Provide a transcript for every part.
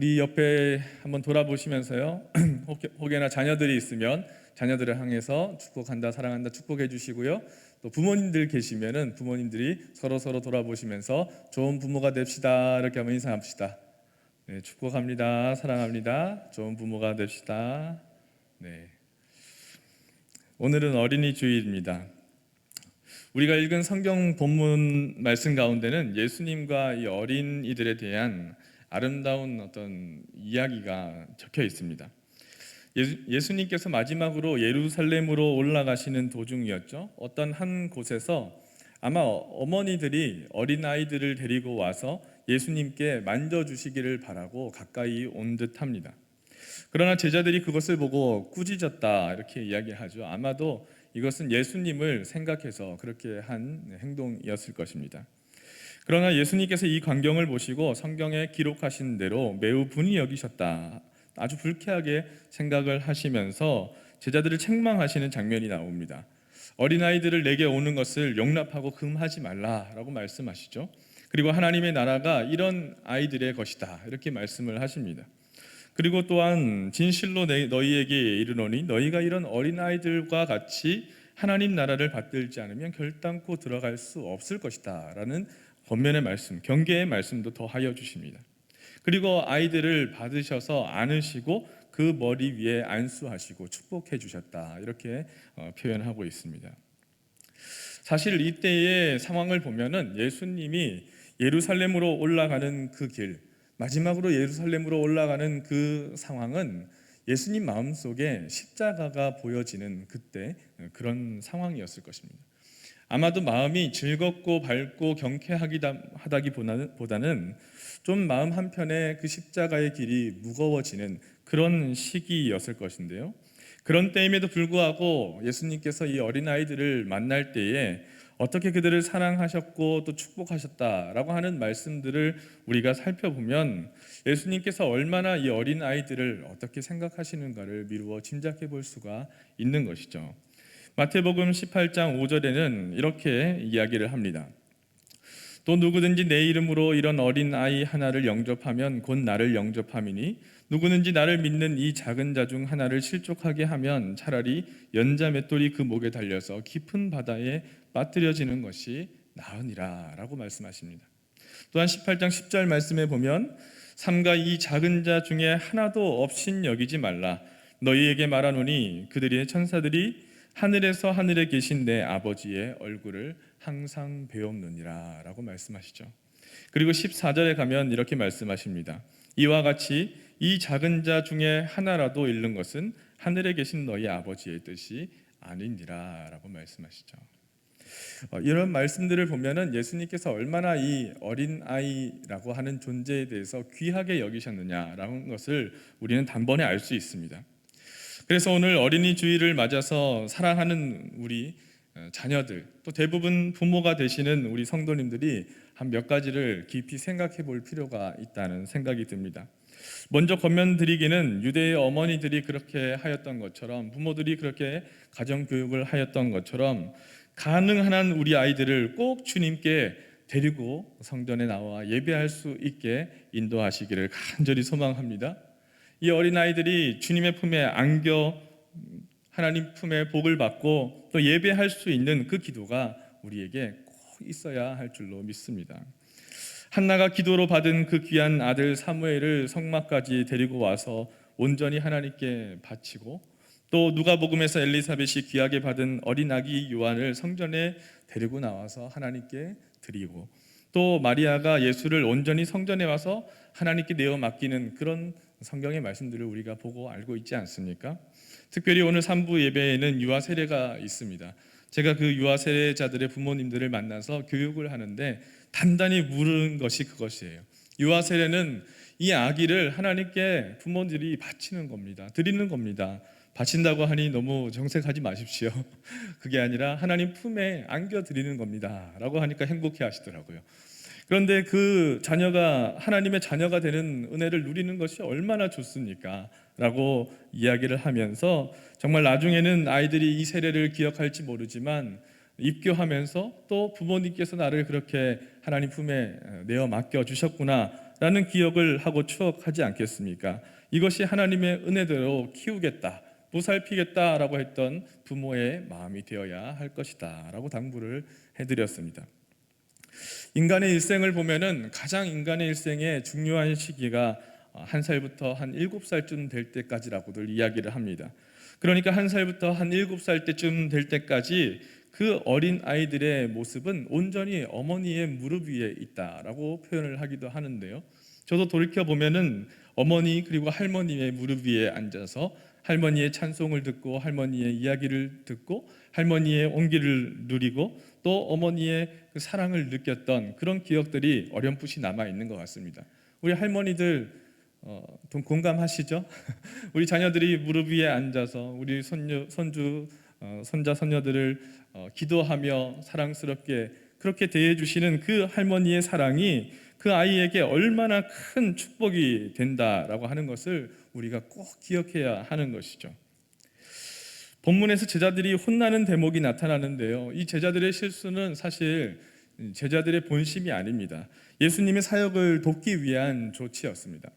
우리 옆에 한번 돌아보시면서요. 혹여나 자녀들이 있으면 자녀들을 향해서 축복한다, 사랑한다, 축복해 주시고요. 또 부모님들 계시면은 부모님들이 서로 돌아보시면서 좋은 부모가 됩시다 이렇게 한번 인사합시다. 네, 축복합니다, 사랑합니다, 좋은 부모가 됩시다. 네, 오늘은 어린이 주일입니다. 우리가 읽은 성경 본문 말씀 가운데는 예수님과 이 어린이들에 대한 아름다운 어떤 이야기가 적혀 있습니다. 예수님께서 마지막으로 예루살렘으로 올라가시는 도중이었죠. 어떤 한 곳에서 아마 어머니들이 어린아이들을 데리고 와서 예수님께 만져주시기를 바라고 가까이 온 듯합니다. 그러나 제자들이 그것을 보고 꾸짖었다 이렇게 이야기하죠. 아마도 이것은 예수님을 생각해서 그렇게 한 행동이었을 것입니다. 그러나 예수님께서 이 광경을 보시고 성경에 기록하신 대로 매우 분이 여기셨다, 아주 불쾌하게 생각을 하시면서 제자들을 책망하시는 장면이 나옵니다. 어린아이들을 내게 오는 것을 용납하고 금하지 말라라고 말씀하시죠. 그리고 하나님의 나라가 이런 아이들의 것이다 이렇게 말씀을 하십니다. 그리고 또한 진실로 너희에게 이르노니 너희가 이런 어린아이들과 같이 하나님 나라를 받들지 않으면 결단코 들어갈 수 없을 것이다 라는 권면의 말씀, 경계의 말씀도 더하여 주십니다. 그리고 아이들을 받으셔서 안으시고 그 머리 위에 안수하시고 축복해 주셨다 이렇게 표현하고 있습니다. 사실 이때의 상황을 보면은 예수님이 예루살렘으로 올라가는 그 길, 마지막으로 예루살렘으로 올라가는 그 상황은 예수님 마음속에 십자가가 보여지는 그때 그런 상황이었을 것입니다. 아마도 마음이 즐겁고 밝고 경쾌하다기보다는 좀 마음 한편에 그 십자가의 길이 무거워지는 그런 시기였을 것인데요. 그런 때임에도 불구하고 예수님께서 이 어린아이들을 만날 때에 어떻게 그들을 사랑하셨고 또 축복하셨다라고 하는 말씀들을 우리가 살펴보면 예수님께서 얼마나 이 어린아이들을 어떻게 생각하시는가를 미루어 짐작해 볼 수가 있는 것이죠. 마태복음 18장 5절에는 이렇게 이야기를 합니다. 또 누구든지 내 이름으로 이런 어린 아이 하나를 영접하면 곧 나를 영접함이니 누구든지 나를 믿는 이 작은 자 중 하나를 실족하게 하면 차라리 연자 맷돌이 그 목에 달려서 깊은 바다에 빠뜨려지는 것이 나으니라 라고 말씀하십니다. 또한 18장 10절 말씀에 보면 삼가 이 작은 자 중에 하나도 없인 여기지 말라. 너희에게 말하노니 그들의 천사들이 하늘에서 하늘에 계신 내 아버지의 얼굴을 항상 배옵느니라 라고 말씀하시죠. 그리고 14절에 가면 이렇게 말씀하십니다. 이와 같이 이 작은 자 중에 하나라도 잃는 것은 하늘에 계신 너희 아버지의 뜻이 아니니라 라고 말씀하시죠. 이런 말씀들을 보면은 예수님께서 얼마나 이 어린아이라고 하는 존재에 대해서 귀하게 여기셨느냐라는 것을 우리는 단번에 알 수 있습니다. 그래서 오늘 어린이 주일을 맞아서 사랑하는 우리 자녀들, 또 대부분 부모가 되시는 우리 성도님들이 한 몇 가지를 깊이 생각해 볼 필요가 있다는 생각이 듭니다. 먼저 권면드리기는 유대의 어머니들이 그렇게 하였던 것처럼, 부모들이 그렇게 가정교육을 하였던 것처럼 가능한 한 우리 아이들을 꼭 주님께 데리고 성전에 나와 예배할 수 있게 인도하시기를 간절히 소망합니다. 이 어린아이들이 주님의 품에 안겨 하나님 품에 복을 받고 또 예배할 수 있는 그 기도가 우리에게 꼭 있어야 할 줄로 믿습니다. 한나가 기도로 받은 그 귀한 아들 사무엘을 성막까지 데리고 와서 온전히 하나님께 바치고, 또 누가복음에서 엘리사벳이 귀하게 받은 어린 아기 요한을 성전에 데리고 나와서 하나님께 드리고, 또 마리아가 예수를 온전히 성전에 와서 하나님께 내어 맡기는 그런 성경의 말씀들을 우리가 보고 알고 있지 않습니까? 특별히 오늘 3부 예배에는 유아 세례가 있습니다. 제가 그 유아 세례자들의 부모님들을 만나서 교육을 하는데 단단히 물은 것이 그것이에요. 유아 세례는 이 아기를 하나님께 부모들이 바치는 겁니다. 드리는 겁니다. 바친다고 하니 너무 정색하지 마십시오. 그게 아니라 하나님 품에 안겨드리는 겁니다 라고 하니까 행복해 하시더라고요. 그런데 그 자녀가 하나님의 자녀가 되는 은혜를 누리는 것이 얼마나 좋습니까? 라고 이야기를 하면서 정말 나중에는 아이들이 이 세례를 기억할지 모르지만 입교하면서 또 부모님께서 나를 그렇게 하나님 품에 내어 맡겨 주셨구나 라는 기억을 하고 추억하지 않겠습니까? 이것이 하나님의 은혜대로 키우겠다, 보살피겠다라고 했던 부모의 마음이 되어야 할 것이다 라고 당부를 해드렸습니다. 인간의 일생을 보면은 가장 인간의 일생의 중요한 시기가 1살부터 한 7살쯤 될 때까지라고들 이야기를 합니다. 그러니까 1살부터 한 7살 때쯤 될 때까지 그 어린 아이들의 모습은 온전히 어머니의 무릎 위에 있다라고 표현을 하기도 하는데요. 저도 돌이켜 보면은 어머니 그리고 할머니의 무릎 위에 앉아서 할머니의 찬송을 듣고 할머니의 이야기를 듣고 할머니의 온기를 누리고 또 어머니의 그 사랑을 느꼈던 그런 기억들이 어렴풋이 남아 있는 것 같습니다. 우리 할머니들 좀 공감하시죠? 우리 자녀들이 무릎 위에 앉아서 우리 손주, 손자, 손녀들을 기도하며 사랑스럽게 그렇게 대해주시는 그 할머니의 사랑이 그 아이에게 얼마나 큰 축복이 된다라고 하는 것을 우리가 꼭 기억해야 하는 것이죠. 본문에서 제자들이 혼나는 대목이 나타나는데요. 이 제자들의 실수는 사실 제자들의 본심이 아닙니다. 예수님의 사역을 돕기 위한 조치였습니다.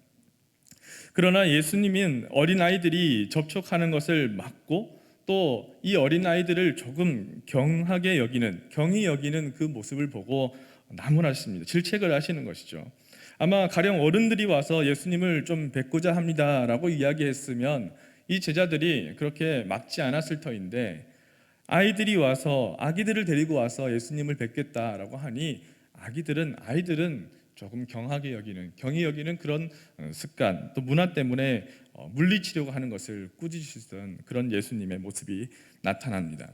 그러나 예수님은 어린아이들이 접촉하는 것을 막고 또 이 어린아이들을 조금 경하게 여기는, 경히 여기는 그 모습을 보고 나무라십니다. 질책을 하시는 것이죠. 아마 가령 어른들이 와서 예수님을 좀 뵙고자 합니다라고 이야기했으면 이 제자들이 그렇게 막지 않았을 터인데 아이들이 와서 아기들을 데리고 와서 예수님을 뵙겠다라고 하니 아이들은 조금 경하게 여기는, 경히 여기는 그런 습관 또 문화 때문에 물리치려고 하는 것을 꾸짖으시던 그런 예수님의 모습이 나타납니다.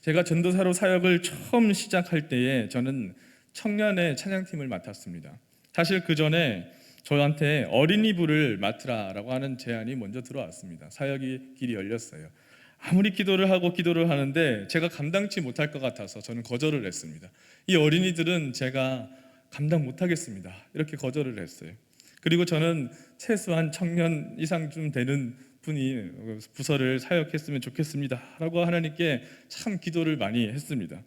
제가 전도사로 사역을 처음 시작할 때에 저는 청년의 찬양팀을 맡았습니다. 사실 그 전에 저한테 어린이부를 맡으라라고 하는 제안이 먼저 들어왔습니다. 사역이 길이 열렸어요. 아무리 기도를 하는데 제가 감당치 못할 것 같아서 저는 거절을 했습니다. 이 어린이들은 제가 감당 못하겠습니다. 이렇게 거절을 했어요. 그리고 저는 최소한 청년 이상 좀 되는 분이 부서를 사역했으면 좋겠습니다 라고 하나님께 참 기도를 많이 했습니다.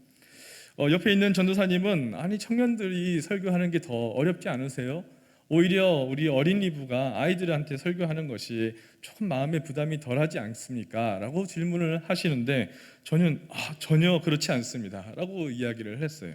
옆에 있는 전도사님은 아니 청년들이 설교하는 게 더 어렵지 않으세요? 오히려 우리 어린이부가 아이들한테 설교하는 것이 조금 마음의 부담이 덜하지 않습니까? 라고 질문을 하시는데 저는 전혀 그렇지 않습니다 라고 이야기를 했어요.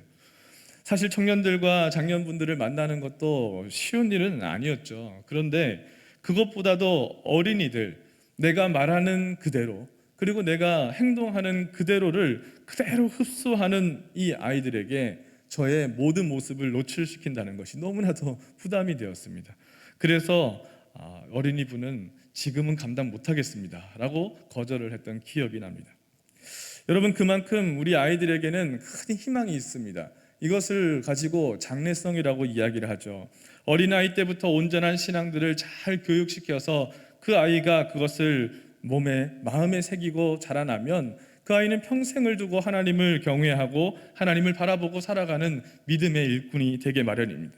사실 청년들과 장년분들을 만나는 것도 쉬운 일은 아니었죠. 그런데 그것보다도 어린이들, 내가 말하는 그대로 그리고 내가 행동하는 그대로를 그대로 흡수하는 이 아이들에게 저의 모든 모습을 노출시킨다는 것이 너무나도 부담이 되었습니다. 그래서 어린이부는 지금은 감당 못하겠습니다 라고 거절을 했던 기억이 납니다. 여러분, 그만큼 우리 아이들에게는 큰 희망이 있습니다. 이것을 가지고 장래성이라고 이야기를 하죠. 어린아이 때부터 온전한 신앙들을 잘 교육시켜서 그 아이가 그것을 몸에 마음에 새기고 자라나면 그 아이는 평생을 두고 하나님을 경외하고 하나님을 바라보고 살아가는 믿음의 일꾼이 되게 마련입니다.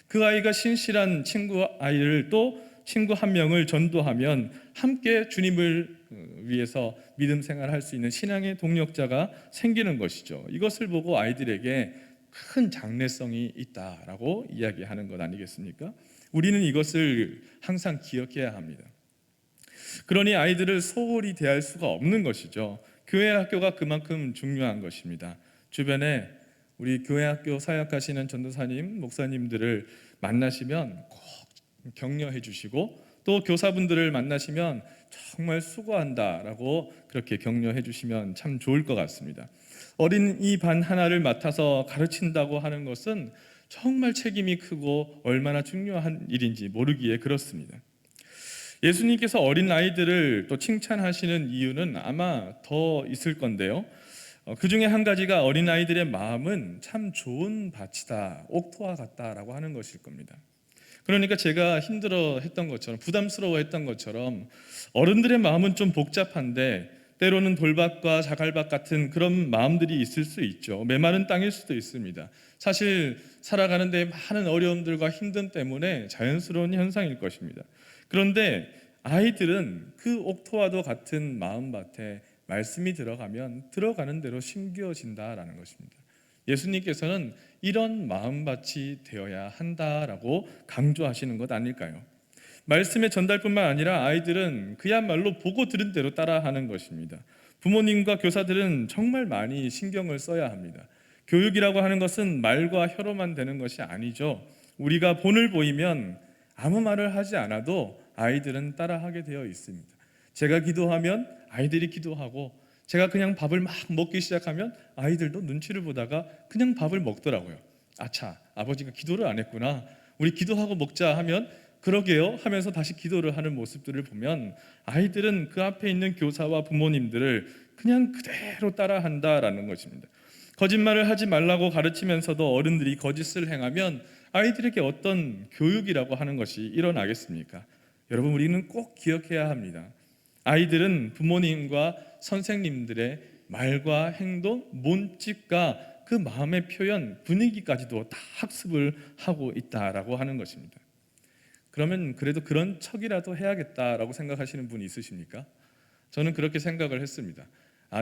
그 아이가 신실한 친구 아이를 또 친구 한 명을 전도하면 함께 주님을 위해서 믿음 생활할 수 있는 신앙의 동력자가 생기는 것이죠. 이것을 보고 아이들에게 큰 장래성이 있다라고 이야기하는 것 아니겠습니까? 우리는 이것을 항상 기억해야 합니다. 그러니 아이들을 소홀히 대할 수가 없는 것이죠. 교회 학교가 그만큼 중요한 것입니다. 주변에 우리 교회 학교 사역하시는 전도사님, 목사님들을 만나시면 꼭 격려해 주시고 또 교사분들을 만나시면 정말 수고한다라고 그렇게 격려해 주시면 참 좋을 것 같습니다. 어린이 반 하나를 맡아서 가르친다고 하는 것은 정말 책임이 크고 얼마나 중요한 일인지 모르기에 그렇습니다. 예수님께서 어린 아이들을 또 칭찬하시는 이유는 아마 더 있을 건데요. 그 중에 한 가지가 어린 아이들의 마음은 참 좋은 밭이다, 옥토와 같다라고 하는 것일 겁니다. 그러니까 제가 힘들어했던 것처럼 부담스러워했던 것처럼 어른들의 마음은 좀 복잡한데 때로는 돌밭과 자갈밭 같은 그런 마음들이 있을 수 있죠. 메마른 땅일 수도 있습니다. 사실 살아가는 데 많은 어려움들과 힘듦 때문에 자연스러운 현상일 것입니다. 그런데 아이들은 그 옥토와도 같은 마음밭에 말씀이 들어가면 들어가는 대로 심겨진다라는 것입니다. 예수님께서는 이런 마음밭이 되어야 한다라고 강조하시는 것 아닐까요? 말씀의 전달뿐만 아니라 아이들은 그야말로 보고 들은 대로 따라하는 것입니다. 부모님과 교사들은 정말 많이 신경을 써야 합니다. 교육이라고 하는 것은 말과 혀로만 되는 것이 아니죠. 우리가 본을 보이면 아무 말을 하지 않아도 아이들은 따라하게 되어 있습니다. 제가 기도하면 아이들이 기도하고, 제가 그냥 밥을 막 먹기 시작하면 아이들도 눈치를 보다가 그냥 밥을 먹더라고요. 아차, 아버지가 기도를 안 했구나, 우리 기도하고 먹자 하면 그러게요 하면서 다시 기도를 하는 모습들을 보면 아이들은 그 앞에 있는 교사와 부모님들을 그냥 그대로 따라한다라는 것입니다. 거짓말을 하지 말라고 가르치면서도 어른들이 거짓을 행하면 아이들에게 어떤 교육이라고 하는 것이 일어나겠습니까? 여러분, 우리는 꼭 기억해야 합니다. 아이들은 부모님과 선생님들의 말과 행동, 몸짓과 그 마음의 표현, 분위기까지도 다 학습을 하고 있다라고 하는 것입니다. 그러면 그래도 그런 척이라도 해야겠다라고 생각하시는 분이 있으십니까? 저는 그렇게 생각을 했습니다.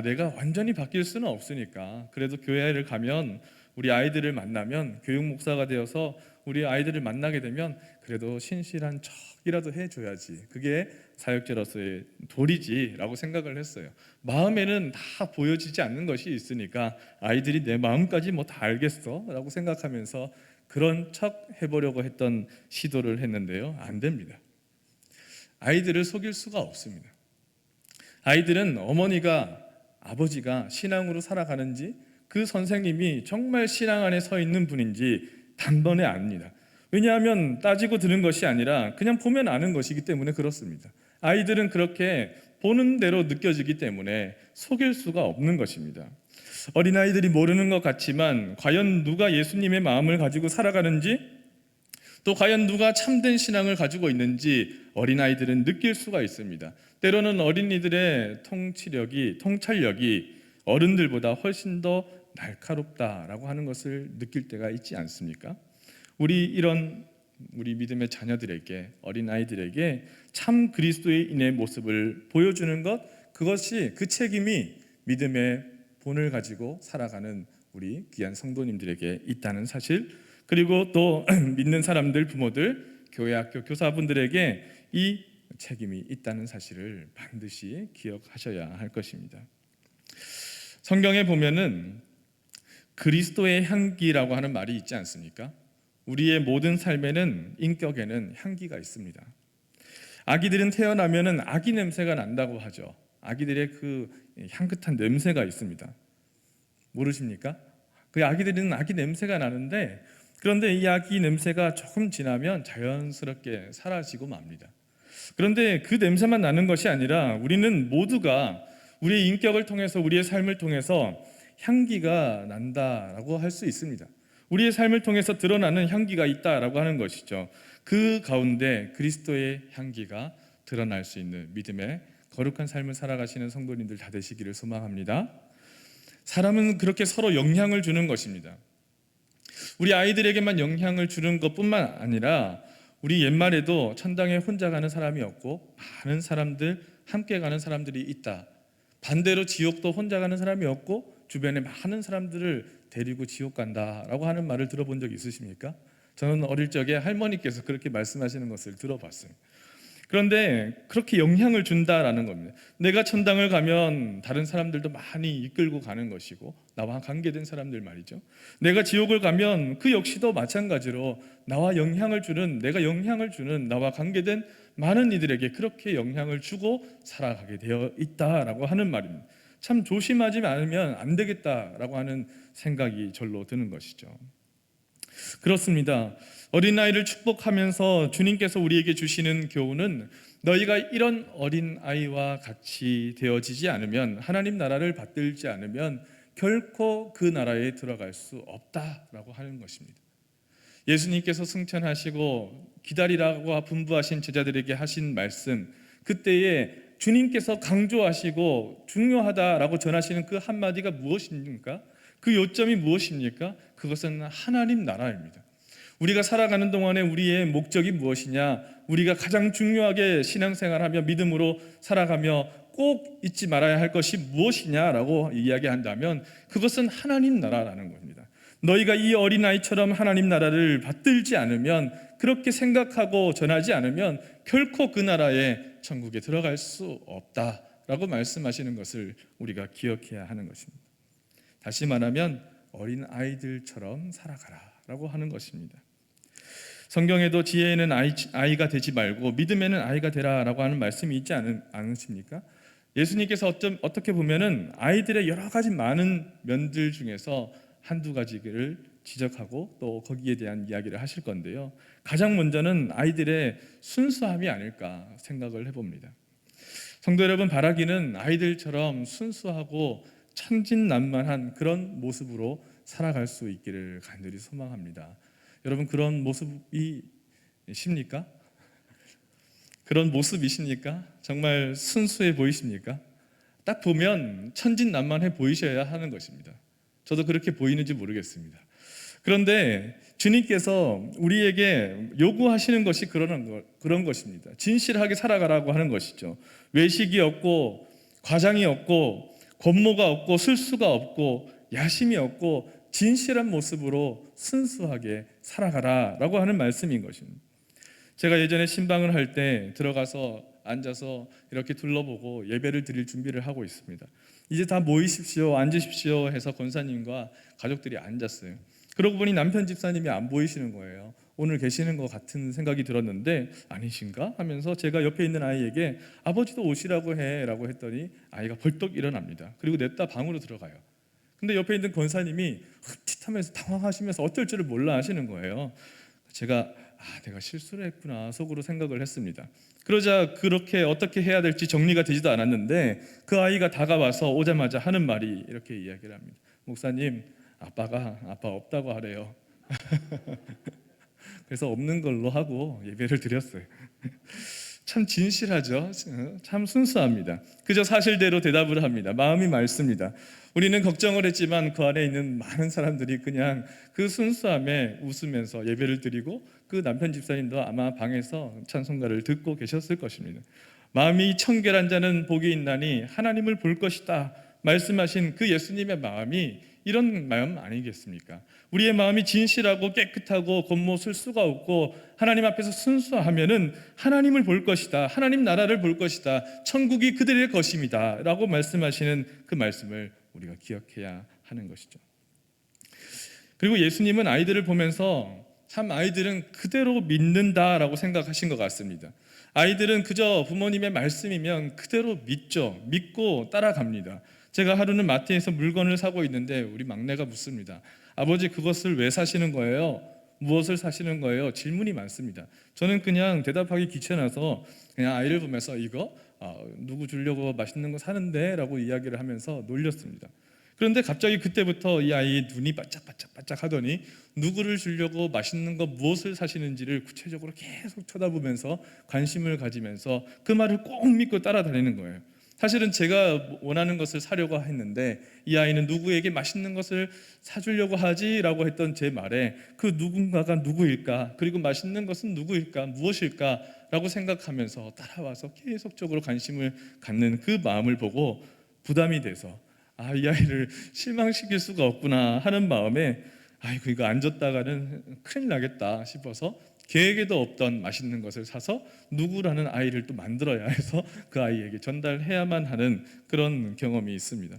내가 완전히 바뀔 수는 없으니까 그래도 교회를 가면, 우리 아이들을 만나면, 교육 목사가 되어서 우리 아이들을 만나게 되면 그래도 신실한 척이라도 해줘야지, 그게 사역자로서의 도리지라고 생각을 했어요. 마음에는 다 보여지지 않는 것이 있으니까 아이들이 내 마음까지 뭐 다 알겠어 라고 생각하면서 그런 척 해보려고 했던 시도를 했는데요, 안 됩니다. 아이들을 속일 수가 없습니다. 아이들은 어머니가, 아버지가 신앙으로 살아가는지, 그 선생님이 정말 신앙 안에 서 있는 분인지 단번에 압니다. 왜냐하면 따지고 들은 것이 아니라 그냥 보면 아는 것이기 때문에 그렇습니다. 아이들은 그렇게 보는 대로 느껴지기 때문에 속일 수가 없는 것입니다. 어린아이들이 모르는 것 같지만 과연 누가 예수님의 마음을 가지고 살아가는지, 또 과연 누가 참된 신앙을 가지고 있는지 어린아이들은 느낄 수가 있습니다. 때로는 어린이들의 통찰력이 어른들보다 훨씬 더 날카롭다라고 하는 것을 느낄 때가 있지 않습니까? 우리 믿음의 자녀들에게, 어린아이들에게 참 그리스도인의 모습을 보여주는 것, 그 책임이 믿음의 본을 가지고 살아가는 우리 귀한 성도님들에게 있다는 사실, 그리고 또 믿는 사람들, 부모들, 교회 학교 교사분들에게 이 책임이 있다는 사실을 반드시 기억하셔야 할 것입니다. 성경에 보면은 그리스도의 향기라고 하는 말이 있지 않습니까? 우리의 모든 삶에는, 인격에는 향기가 있습니다. 아기들은 태어나면은 아기 냄새가 난다고 하죠. 아기들의 그 향긋한 냄새가 있습니다. 모르십니까? 그 아기들은 아기 냄새가 나는데, 그런데 이 아기 냄새가 조금 지나면 자연스럽게 사라지고 맙니다. 그런데 그 냄새만 나는 것이 아니라 우리는 모두가 우리의 인격을 통해서, 우리의 삶을 통해서 향기가 난다라고 할 수 있습니다. 우리의 삶을 통해서 드러나는 향기가 있다라고 하는 것이죠. 그 가운데 그리스도의 향기가 드러날 수 있는 믿음의 거룩한 삶을 살아가시는 성도님들 다 되시기를 소망합니다. 사람은 그렇게 서로 영향을 주는 것입니다. 우리 아이들에게만 영향을 주는 것뿐만 아니라 우리 옛말에도 천당에 혼자 가는 사람이 없고 많은 사람들, 함께 가는 사람들이 있다. 반대로 지옥도 혼자 가는 사람이 없고 주변에 많은 사람들을 데리고 지옥 간다라고 하는 말을 들어본 적 있으십니까? 저는 어릴 적에 할머니께서 그렇게 말씀하시는 것을 들어봤어요. 그런데 그렇게 영향을 준다라는 겁니다. 내가 천당을 가면 다른 사람들도 많이 이끌고 가는 것이고, 나와 관계된 사람들 말이죠. 내가 지옥을 가면 그 역시도 마찬가지로 내가 영향을 주는 나와 관계된 많은 이들에게 그렇게 영향을 주고 살아가게 되어 있다라고 하는 말입니다. 참 조심하지 않으면 안 되겠다라고 하는 생각이 절로 드는 것이죠. 그렇습니다. 어린아이를 축복하면서 주님께서 우리에게 주시는 교훈은, 너희가 이런 어린아이와 같이 되어지지 않으면, 하나님 나라를 받들지 않으면 결코 그 나라에 들어갈 수 없다라고 하는 것입니다. 예수님께서 승천하시고 기다리라고 분부하신 제자들에게 하신 말씀, 그때에 주님께서 강조하시고 중요하다라고 전하시는 그 한마디가 무엇입니까? 그 요점이 무엇입니까? 그것은 하나님 나라입니다. 우리가 살아가는 동안에 우리의 목적이 무엇이냐, 우리가 가장 중요하게 신앙생활하며 믿음으로 살아가며 꼭 잊지 말아야 할 것이 무엇이냐라고 이야기한다면 그것은 하나님 나라라는 겁니다. 너희가 이 어린아이처럼 하나님 나라를 받들지 않으면, 그렇게 생각하고 전하지 않으면 결코 그 나라에 천국에 들어갈 수 없다라고 말씀하시는 것을 우리가 기억해야 하는 것입니다. 다시 말하면 어린아이들처럼 살아가라라고 하는 것입니다. 성경에도 지혜에는 아이가 되지 말고 믿음에는 아이가 되라라고 하는 말씀이 있지 않으십니까? 예수님께서 어떻게 보면은 아이들의 여러 가지 많은 면들 중에서 한두 가지를 지적하고 또 거기에 대한 이야기를 하실 건데요, 가장 먼저는 아이들의 순수함이 아닐까 생각을 해봅니다. 성도 여러분, 바라기는 아이들처럼 순수하고 천진난만한 그런 모습으로 살아갈 수 있기를 간절히 소망합니다. 여러분, 그런 모습이십니까? 그런 모습이십니까? 정말 순수해 보이십니까? 딱 보면 천진난만해 보이셔야 하는 것입니다. 저도 그렇게 보이는지 모르겠습니다. 그런데 주님께서 우리에게 요구하시는 것이 그런 것입니다. 진실하게 살아가라고 하는 것이죠. 외식이 없고 과장이 없고 권모가 없고 술수가 없고 야심이 없고 진실한 모습으로 순수하게 살아가라라고 하는 말씀인 것입니다. 제가 예전에 신방을 할 때 들어가서 앉아서 이렇게 둘러보고 예배를 드릴 준비를 하고 있습니다. 이제 다 모이십시오, 앉으십시오 해서 권사님과 가족들이 앉았어요. 그러고 보니 남편 집사님이 안 보이시는 거예요. 오늘 계시는 것 같은 생각이 들었는데 아니신가 하면서 제가 옆에 있는 아이에게 아버지도 오시라고 해 라고 했더니 아이가 벌떡 일어납니다. 그리고 냈다 방으로 들어가요. 근데 옆에 있는 권사님이 흠칫하면서 당황하시면서 어쩔 줄을 몰라 하시는 거예요. 제가 내가 실수를 했구나 속으로 생각을 했습니다. 그러자 그렇게 어떻게 해야 될지 정리가 되지도 않았는데 그 아이가 다가와서 오자마자 하는 말이 이렇게 이야기를 합니다. 목사님, 아빠가 아빠 없다고 하래요. 그래서 없는 걸로 하고 예배를 드렸어요. 참 진실하죠. 참 순수합니다. 그저 사실대로 대답을 합니다. 마음이 맑습니다. 우리는 걱정을 했지만 그 안에 있는 많은 사람들이 그냥 그 순수함에 웃으면서 예배를 드리고, 그 남편 집사님도 아마 방에서 찬송가를 듣고 계셨을 것입니다. 마음이 청결한 자는 복이 있나니 하나님을 볼 것이다 말씀하신 그 예수님의 마음이 이런 마음 아니겠습니까? 우리의 마음이 진실하고 깨끗하고 겉모술 수가 없고 하나님 앞에서 순수하면은 하나님을 볼 것이다, 하나님 나라를 볼 것이다, 천국이 그들의 것입니다 라고 말씀하시는 그 말씀을 우리가 기억해야 하는 것이죠. 그리고 예수님은 아이들을 보면서 참 아이들은 그대로 믿는다라고 생각하신 것 같습니다. 아이들은 그저 부모님의 말씀이면 그대로 믿고 따라갑니다. 제가 하루는 마트에서 물건을 사고 있는데 우리 막내가 묻습니다. 아버지, 그것을 왜 사시는 거예요? 무엇을 사시는 거예요? 질문이 많습니다. 저는 그냥 대답하기 귀찮아서 그냥 아이를 보면서 이거 누구 주려고 맛있는 거 사는데 라고 이야기를 하면서 놀렸습니다. 그런데 갑자기 그때부터 이 아이의 눈이 반짝반짝 하더니 누구를 주려고 맛있는 거 무엇을 사시는지를 구체적으로 계속 쳐다보면서 관심을 가지면서 그 말을 꼭 믿고 따라다니는 거예요. 사실은 제가 원하는 것을 사려고 했는데 이 아이는 누구에게 맛있는 것을 사주려고 하지라고 했던 제 말에 그 누군가가 누구일까, 그리고 맛있는 것은 누구일까, 무엇일까 라고 생각하면서 따라와서 계속적으로 관심을 갖는 그 마음을 보고 부담이 돼서 이 아이를 실망시킬 수가 없구나 하는 마음에 아이고 이거 안 줬다가는 큰일 나겠다 싶어서 계획에도 없던 맛있는 것을 사서 누구라는 아이를 또 만들어야 해서 그 아이에게 전달해야만 하는 그런 경험이 있습니다.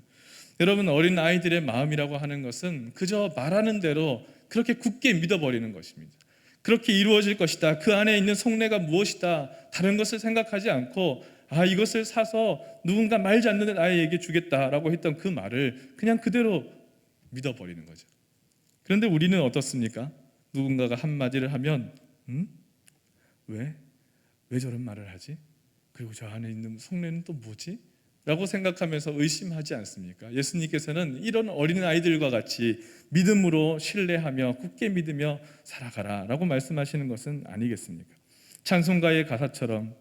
여러분, 어린 아이들의 마음이라고 하는 것은 그저 말하는 대로 그렇게 굳게 믿어버리는 것입니다. 그렇게 이루어질 것이다, 그 안에 있는 속내가 무엇이다, 다른 것을 생각하지 않고 이것을 사서 누군가 말지 않는 아이에게 주겠다라고 했던 그 말을 그냥 그대로 믿어버리는 거죠. 그런데 우리는 어떻습니까? 누군가가 한마디를 하면 왜 저런 말을 하지? 그리고 저 안에 있는 속내는 또 뭐지? 라고 생각하면서 의심하지 않습니까? 예수님께서는 이런 어린아이들과 같이 믿음으로 신뢰하며 굳게 믿으며 살아가라 라고 말씀하시는 것은 아니겠습니까? 찬송가의 가사처럼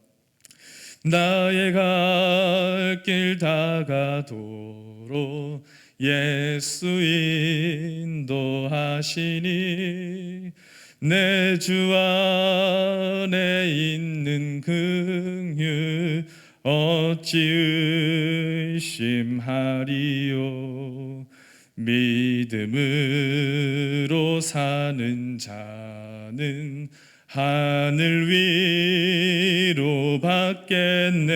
나의 갈 길 다가도록 예수 인도하시니 내 주 안에 있는 긍휼 어찌 의심하리요. 믿음으로 사는 자는 하늘 위로 받겠네.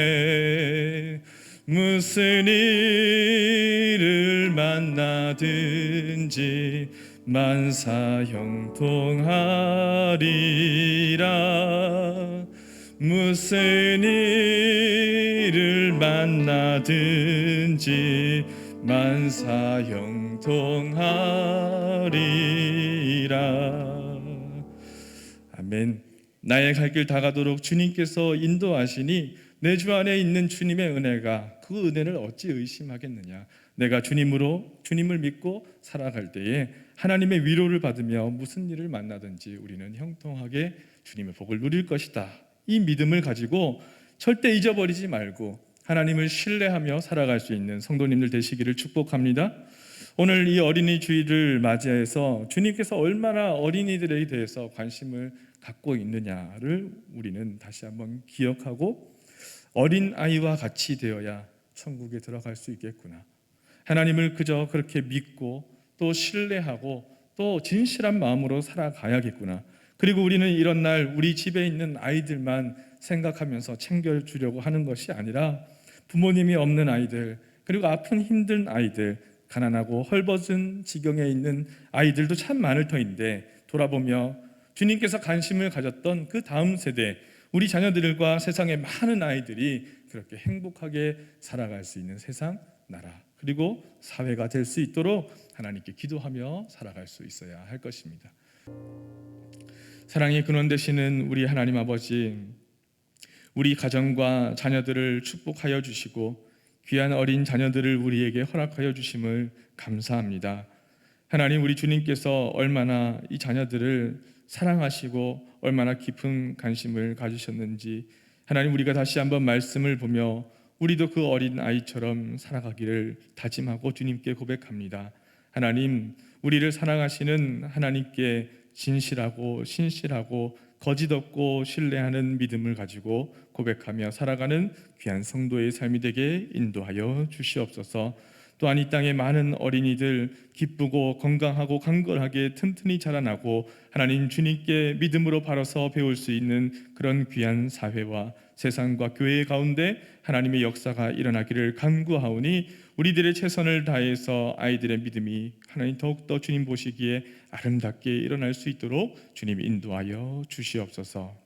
무슨 일을 만나든지 만사 형통하리라. 무슨 일을 만나든지 만사 형통하리라. 아멘. 나의 갈 길 다가도록 주님께서 인도하시니 내 주 안에 있는 주님의 은혜가 그 은혜를 어찌 의심하겠느냐. 내가 주님을 믿고 살아갈 때에 하나님의 위로를 받으며 무슨 일을 만나든지 우리는 형통하게 주님의 복을 누릴 것이다. 이 믿음을 가지고 절대 잊어버리지 말고 하나님을 신뢰하며 살아갈 수 있는 성도님들 되시기를 축복합니다. 오늘 이 어린이 주일을 맞이해서 주님께서 얼마나 어린이들에 대해서 관심을 갖고 있느냐를 우리는 다시 한번 기억하고 어린 아이와 같이 되어야 천국에 들어갈 수 있겠구나. 하나님을 그저 그렇게 믿고 또 신뢰하고 또 진실한 마음으로 살아가야겠구나. 그리고 우리는 이런 날 우리 집에 있는 아이들만 생각하면서 챙겨주려고 하는 것이 아니라 부모님이 없는 아이들, 그리고 아픈 힘든 아이들, 가난하고 헐벗은 지경에 있는 아이들도 참 많을 터인데 돌아보며 주님께서 관심을 가졌던 그 다음 세대, 우리 자녀들과 세상의 많은 아이들이 그렇게 행복하게 살아갈 수 있는 세상, 나라, 그리고 사회가 될 수 있도록 하나님께 기도하며 살아갈 수 있어야 할 것입니다. 사랑의 근원 되시는 우리 하나님 아버지, 우리 가정과 자녀들을 축복하여 주시고 귀한 어린 자녀들을 우리에게 허락하여 주심을 감사합니다. 하나님, 우리 주님께서 얼마나 이 자녀들을 사랑하시고 얼마나 깊은 관심을 가지셨는지 하나님, 우리가 다시 한번 말씀을 보며 우리도 그 어린 아이처럼 살아가기를 다짐하고 주님께 고백합니다. 하나님, 우리를 사랑하시는 하나님께 진실하고 신실하고 거짓 없고 신뢰하는 믿음을 가지고 고백하며 살아가는 귀한 성도의 삶이 되게 인도하여 주시옵소서. 또한 이 땅의 많은 어린이들 기쁘고 건강하고 강건하게 튼튼히 자라나고 하나님 주님께 믿음으로 바라서 배울 수 있는 그런 귀한 사회와 세상과 교회 가운데 하나님의 역사가 일어나기를 간구하오니 우리들의 최선을 다해서 아이들의 믿음이 하나님 더욱더 주님 보시기에 아름답게 일어날 수 있도록 주님 인도하여 주시옵소서.